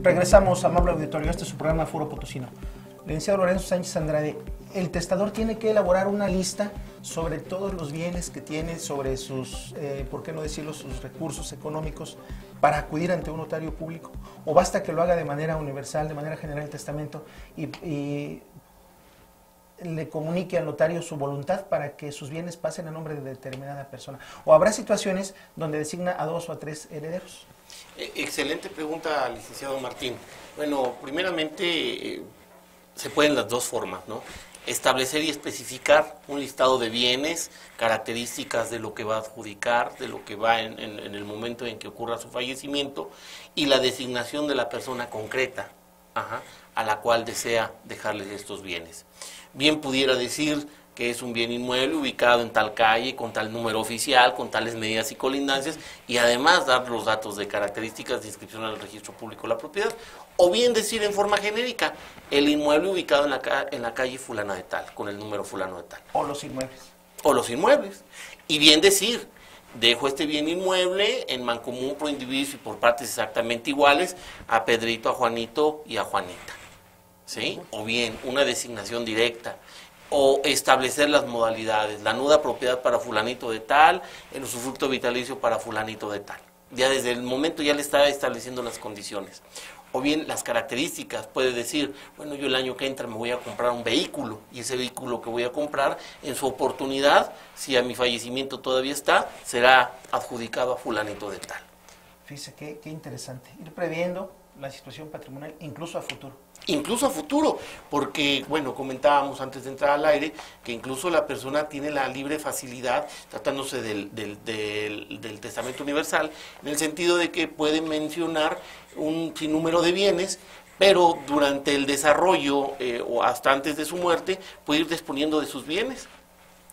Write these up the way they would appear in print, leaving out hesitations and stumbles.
Regresamos, amable auditorio, este es su programa Foro Potosino. Licenciado Lorenzo Sánchez Andrade, el testador tiene que elaborar una lista sobre todos los bienes que tiene, sobre sus, por qué no decirlo, sus recursos económicos para acudir ante un notario público, o basta que lo haga de manera universal, de manera general el testamento y le comunique al notario su voluntad para que sus bienes pasen a nombre de determinada persona, o habrá situaciones donde designa a 2 o a 3 herederos. Excelente pregunta, licenciado Martín. Bueno, primeramente se pueden las dos formas, ¿no? Establecer y especificar un listado de bienes, características de lo que va a adjudicar, de lo que va en el momento en que ocurra su fallecimiento, y la designación de la persona concreta, a la cual desea dejarles estos bienes. Bien pudiera decir que es un bien inmueble ubicado en tal calle, con tal número oficial, con tales medidas y colindancias, y además dar los datos de características de inscripción al registro público de la propiedad. O bien decir en forma genérica, el inmueble ubicado en la calle fulana de tal, con el número fulano de tal. O los inmuebles. O los inmuebles. Y bien decir, dejo este bien inmueble en mancomún por individuos y por partes exactamente iguales a Pedrito, a Juanito y a Juanita. ¿Sí? O bien una designación directa, o establecer las modalidades, la nuda propiedad para fulanito de tal, el usufructo vitalicio para fulanito de tal. Ya desde el momento ya le está estableciendo las condiciones. O bien las características, puede decir, bueno, yo el año que entra me voy a comprar un vehículo, y ese vehículo que voy a comprar, en su oportunidad, si a mi fallecimiento todavía está, será adjudicado a fulanito de tal. Fíjese qué interesante, ir previendo la situación patrimonial incluso a futuro. Incluso a futuro, porque, bueno, comentábamos antes de entrar al aire, que incluso la persona tiene la libre facilidad, tratándose del testamento universal, en el sentido de que puede mencionar un sinnúmero de bienes, pero durante el desarrollo o hasta antes de su muerte, puede ir disponiendo de sus bienes.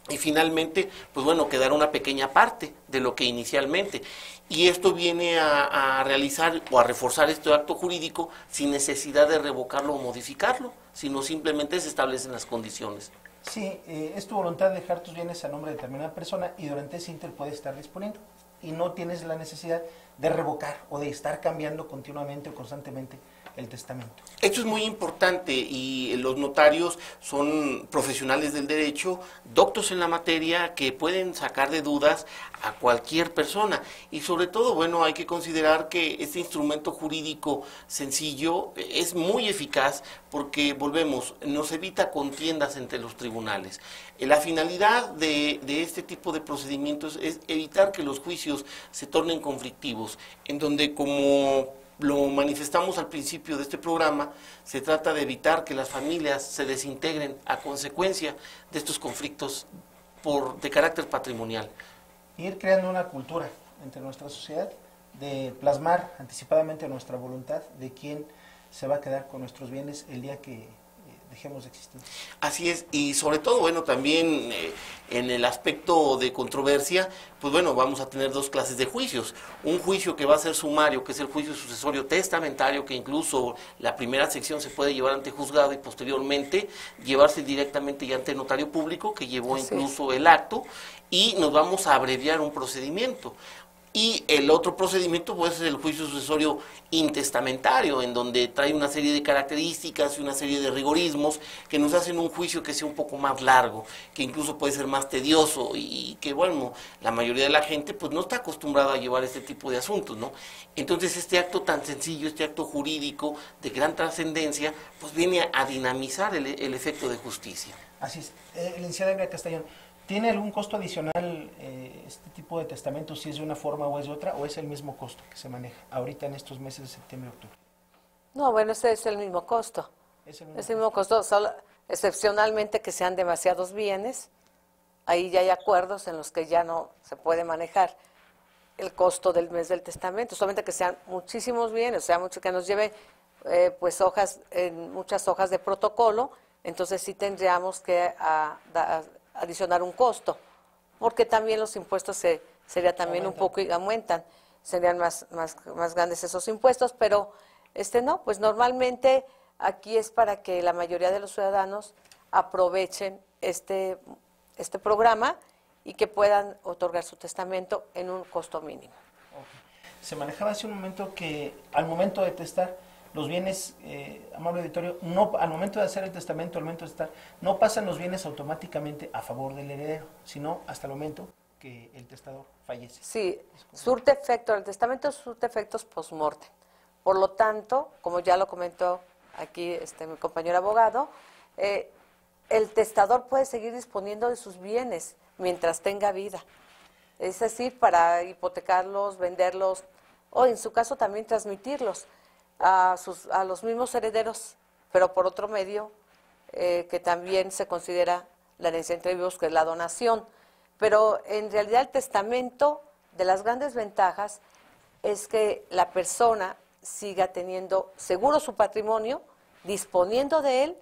Y finalmente, pues bueno, quedará una pequeña parte de lo que inicialmente. Y esto viene a realizar o a reforzar este acto jurídico sin necesidad de revocarlo o modificarlo, sino simplemente se establecen las condiciones. Sí, es tu voluntad dejar tus bienes a nombre de determinada persona y durante ese inter puede estar disponiendo. Y no tienes la necesidad de revocar o de estar cambiando continuamente o constantemente el testamento. Esto es muy importante y los notarios son profesionales del derecho, doctos en la materia, que pueden sacar de dudas a cualquier persona. Y sobre todo, bueno, hay que considerar que este instrumento jurídico sencillo es muy eficaz porque, volvemos, nos evita contiendas entre los tribunales. La finalidad de este tipo de procedimientos es evitar que los juicios se tornen conflictivos, en donde, como lo manifestamos al principio de este programa, se trata de evitar que las familias se desintegren a consecuencia de estos conflictos de carácter patrimonial. Ir creando una cultura entre nuestra sociedad de plasmar anticipadamente nuestra voluntad de quién se va a quedar con nuestros bienes el día que dejemos de existir. Así es, y sobre todo, bueno, también en el aspecto de controversia, pues bueno, vamos a tener dos clases de juicios. Un juicio que va a ser sumario, que es el juicio sucesorio testamentario, que incluso la primera sección se puede llevar ante juzgado y posteriormente llevarse directamente ya ante notario público, que llevó incluso el acto, y nos vamos a abreviar un procedimiento. Y el otro procedimiento puede ser el juicio sucesorio intestamentario, en donde trae una serie de características y una serie de rigorismos que nos hacen un juicio que sea un poco más largo, que incluso puede ser más tedioso y que, bueno, la mayoría de la gente pues no está acostumbrada a llevar este tipo de asuntos, ¿no? Entonces este acto tan sencillo, este acto jurídico de gran trascendencia, pues viene a dinamizar el efecto de justicia. Así es. Licenciada Elia Castellón, ¿tiene algún costo adicional este tipo de testamento, si es de una forma o es de otra, o es el mismo costo que se maneja ahorita en estos meses de septiembre y octubre? No, bueno, ese es el mismo costo. Es el mismo costo, solo, excepcionalmente que sean demasiados bienes, ahí ya hay acuerdos en los que ya no se puede manejar el costo del mes del testamento, solamente que sean muchísimos bienes, o sea, mucho que nos lleve pues muchas hojas de protocolo, entonces sí tendríamos que adicionar un costo, porque también los impuestos sería también un poco y aumentan, serían más grandes esos impuestos, pero no, pues normalmente aquí es para que la mayoría de los ciudadanos aprovechen este programa y que puedan otorgar su testamento en un costo mínimo. Okay. Se manejaba hace un momento que al momento de testar los bienes, amable auditorio, no, al momento de hacer el testamento, al momento de testar, no pasan los bienes automáticamente a favor del heredero, sino hasta el momento que el testador fallece. Sí, surte efecto, el testamento surte efectos post-mortem. Por lo tanto, como ya lo comentó aquí mi compañero abogado, el testador puede seguir disponiendo de sus bienes mientras tenga vida. Es decir, para hipotecarlos, venderlos, o en su caso también transmitirlos a los mismos herederos, pero por otro medio que también se considera la herencia entre vivos, que es la donación. Pero en realidad el testamento, de las grandes ventajas, es que la persona siga teniendo seguro su patrimonio, disponiendo de él,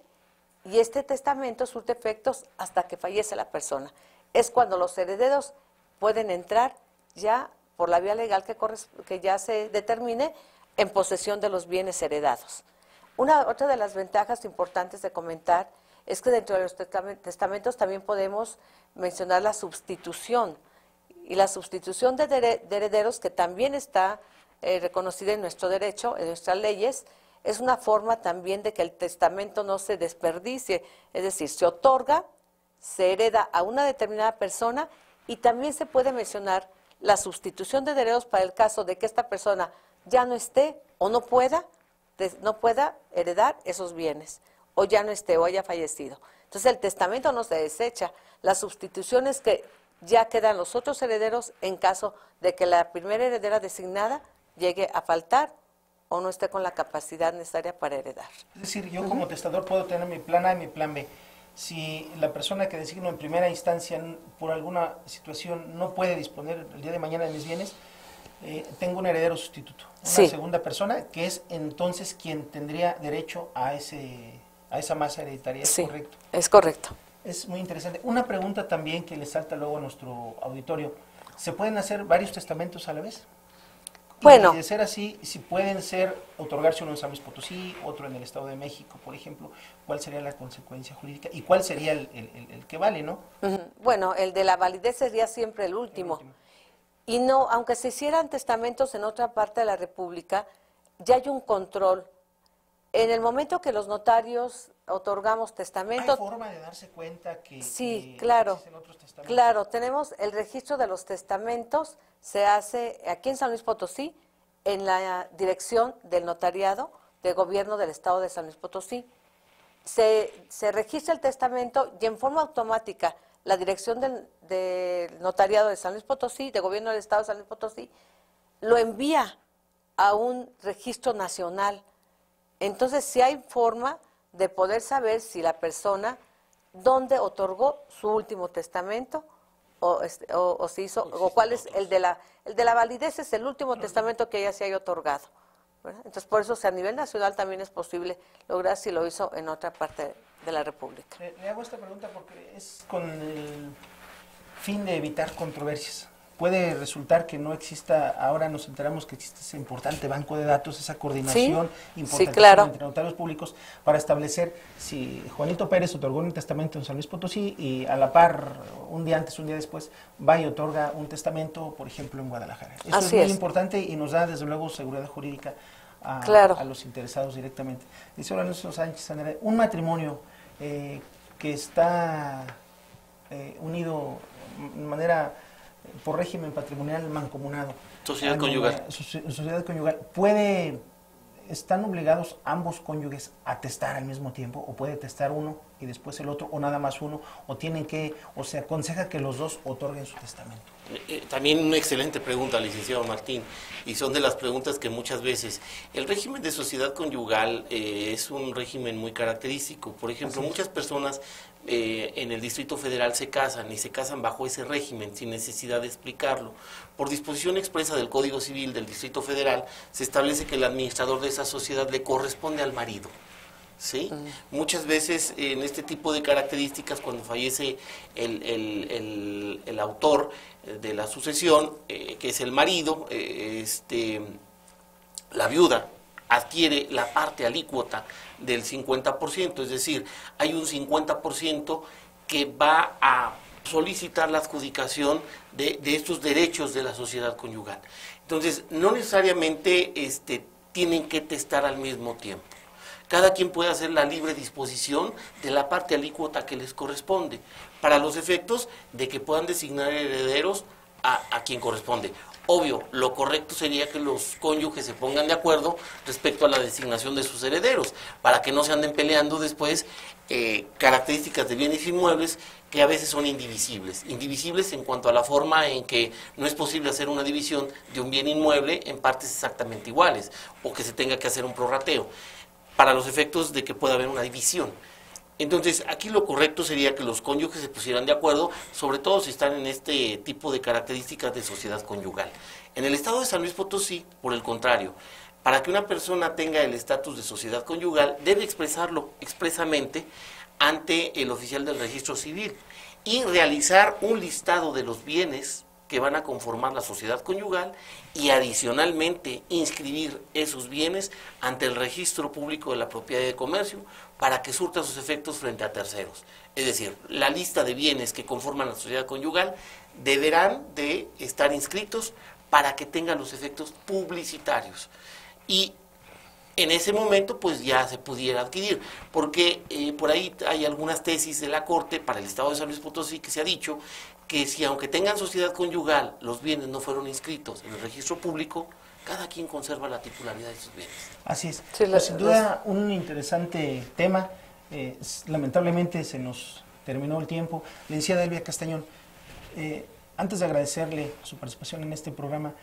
y este testamento surte efectos hasta que fallece la persona. Es cuando los herederos pueden entrar ya por la vía legal que ya se determine en posesión de los bienes heredados. Otra de las ventajas importantes de comentar es que dentro de los testamentos también podemos mencionar la sustitución, y la sustitución de herederos, que también está reconocida en nuestro derecho, en nuestras leyes, es una forma también de que el testamento no se desperdicie, es decir, se otorga, se hereda a una determinada persona, y también se puede mencionar la sustitución de herederos para el caso de que esta persona ya no esté o no pueda heredar esos bienes, o ya no esté o haya fallecido. Entonces el testamento no se desecha, la sustitución es que ya quedan los otros herederos en caso de que la primera heredera designada llegue a faltar o no esté con la capacidad necesaria para heredar. Es decir, yo como testador puedo tener mi plan A y mi plan B. Si la persona que designo en primera instancia por alguna situación no puede disponer el día de mañana de mis bienes, tengo un heredero sustituto, una segunda persona que es entonces quien tendría derecho a esa masa hereditaria. ¿Es correcto? Es correcto. Es muy interesante. Una pregunta también que le salta luego a nuestro auditorio. ¿Se pueden hacer varios testamentos a la vez? Bueno. Y de ser así, si pueden otorgarse uno en San Luis Potosí, otro en el Estado de México, por ejemplo, ¿cuál sería la consecuencia jurídica? ¿Y cuál sería el que vale, no? Bueno, el de la validez sería siempre el último. Y no, aunque se hicieran testamentos en otra parte de la República, ya hay un control. En el momento que los notarios otorgamos testamentos... ¿Hay forma de darse cuenta que claro, existen otros testamentos? Claro, tenemos el registro de los testamentos, se hace aquí en San Luis Potosí, en la dirección del notariado de gobierno del Estado de San Luis Potosí. Se registra el testamento y en forma automática la dirección del notariado de San Luis Potosí, de gobierno del Estado de San Luis Potosí, lo envía a un registro nacional. Entonces, sí hay forma de poder saber si la persona dónde otorgó su último testamento o se hizo, o cuál es el de la validez, es el último testamento que ya se haya otorgado, ¿verdad? Entonces, por eso, a nivel nacional también es posible lograr si lo hizo en otra parte de la República. Le hago esta pregunta porque es con el fin de evitar controversias. Puede resultar que no exista, ahora nos enteramos que existe ese importante banco de datos, esa coordinación importante entre notarios públicos para establecer si Juanito Pérez otorgó un testamento en San Luis Potosí y a la par, un día antes, un día después, va y otorga un testamento, por ejemplo, en Guadalajara. Eso es muy importante y nos da, desde luego, seguridad jurídica a los interesados directamente. Dice Lorenzo Sánchez Andrade, un matrimonio que está unido de manera por régimen patrimonial mancomunado. Sociedad conyugal. Sociedad conyugal. ¿Están obligados ambos cónyuges a testar al mismo tiempo? ¿O puede testar uno y después el otro, o nada más uno? ¿O se aconseja que los dos otorguen su testamento? También una excelente pregunta, licenciado Martín, y son de las preguntas que muchas veces... El régimen de sociedad conyugal es un régimen muy característico. Por ejemplo, muchas personas en el Distrito Federal se casan y se casan bajo ese régimen sin necesidad de explicarlo. Por disposición expresa del Código Civil del Distrito Federal se establece que el administrador de esa sociedad le corresponde al marido. ¿Sí? Muchas veces en este tipo de características, cuando fallece el autor de la sucesión, que es el marido, la viuda adquiere la parte alícuota del 50%, es decir, hay un 50% que va a solicitar la adjudicación de estos derechos de la sociedad conyugal. Entonces, no necesariamente tienen que testar al mismo tiempo. Cada quien puede hacer la libre disposición de la parte alícuota que les corresponde, para los efectos de que puedan designar herederos a quien corresponde. Obvio, lo correcto sería que los cónyuges se pongan de acuerdo respecto a la designación de sus herederos, para que no se anden peleando después características de bienes inmuebles que a veces son indivisibles. Indivisibles en cuanto a la forma en que no es posible hacer una división de un bien inmueble en partes exactamente iguales, o que se tenga que hacer un prorrateo, para los efectos de que pueda haber una división. Entonces, aquí lo correcto sería que los cónyuges se pusieran de acuerdo, sobre todo si están en este tipo de características de sociedad conyugal. En el estado de San Luis Potosí, por el contrario, para que una persona tenga el estatus de sociedad conyugal, debe expresarlo expresamente ante el oficial del registro civil y realizar un listado de los bienes que van a conformar la sociedad conyugal y adicionalmente inscribir esos bienes ante el registro público de la propiedad y de comercio para que surta sus efectos frente a terceros. Es decir, la lista de bienes que conforman la sociedad conyugal deberán de estar inscritos para que tengan los efectos publicitarios. Y en ese momento pues ya se pudiera adquirir, porque por ahí hay algunas tesis de la Corte para el Estado de San Luis Potosí que se ha dicho que si aunque tengan sociedad conyugal los bienes no fueron inscritos en el registro público, cada quien conserva la titularidad de sus bienes. Así es, sí, pues, sin duda un interesante tema, lamentablemente se nos terminó el tiempo. Licenciada Elvia Castañón, antes de agradecerle su participación en este programa,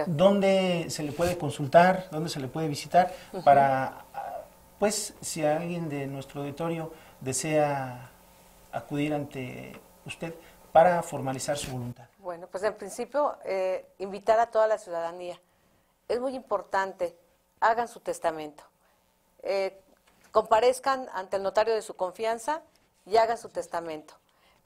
¿dónde se le puede consultar, dónde se le puede visitar para, pues, si alguien de nuestro auditorio desea acudir ante usted para formalizar su voluntad? Bueno, pues en principio, invitar a toda la ciudadanía. Es muy importante, hagan su testamento, comparezcan ante el notario de su confianza y hagan su testamento.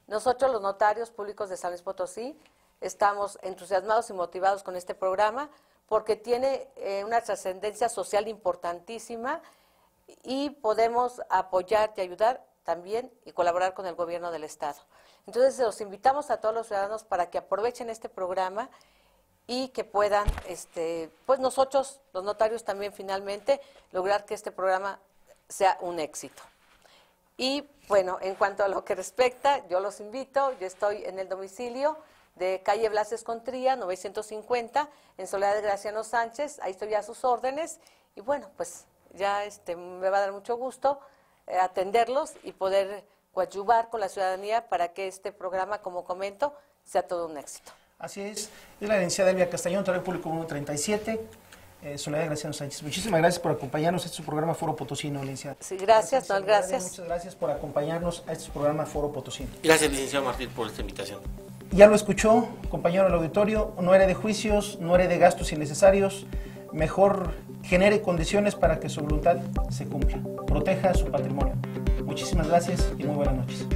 Nosotros, los notarios públicos de San Luis Potosí, estamos entusiasmados y motivados con este programa porque tiene una trascendencia social importantísima y podemos apoyar y ayudar también y colaborar con el gobierno del Estado. Entonces, los invitamos a todos los ciudadanos para que aprovechen este programa y que puedan, pues nosotros, los notarios también finalmente, lograr que este programa sea un éxito. Y bueno, en cuanto a lo que respecta, yo los invito, yo estoy en el domicilio de calle Blas Escontría, 950, en Soledad de Graciano Sánchez, ahí estoy a sus órdenes, y bueno, pues ya me va a dar mucho gusto atenderlos y poder coadyuvar con la ciudadanía para que este programa, como comento, sea todo un éxito. Así es la licenciada Elvia Castañón, notario público 137, Soledad de Graciano Sánchez. Muchísimas gracias por acompañarnos a este programa Foro Potosino, licenciada. Sí, gracias, gracias. Muchas gracias por acompañarnos a este programa Foro Potosino. Gracias, licenciado Martín, por esta invitación. Ya lo escuchó, compañero del auditorio, no herede juicios, no herede gastos innecesarios, mejor genere condiciones para que su voluntad se cumpla. Proteja su patrimonio. Muchísimas gracias y muy buenas noches.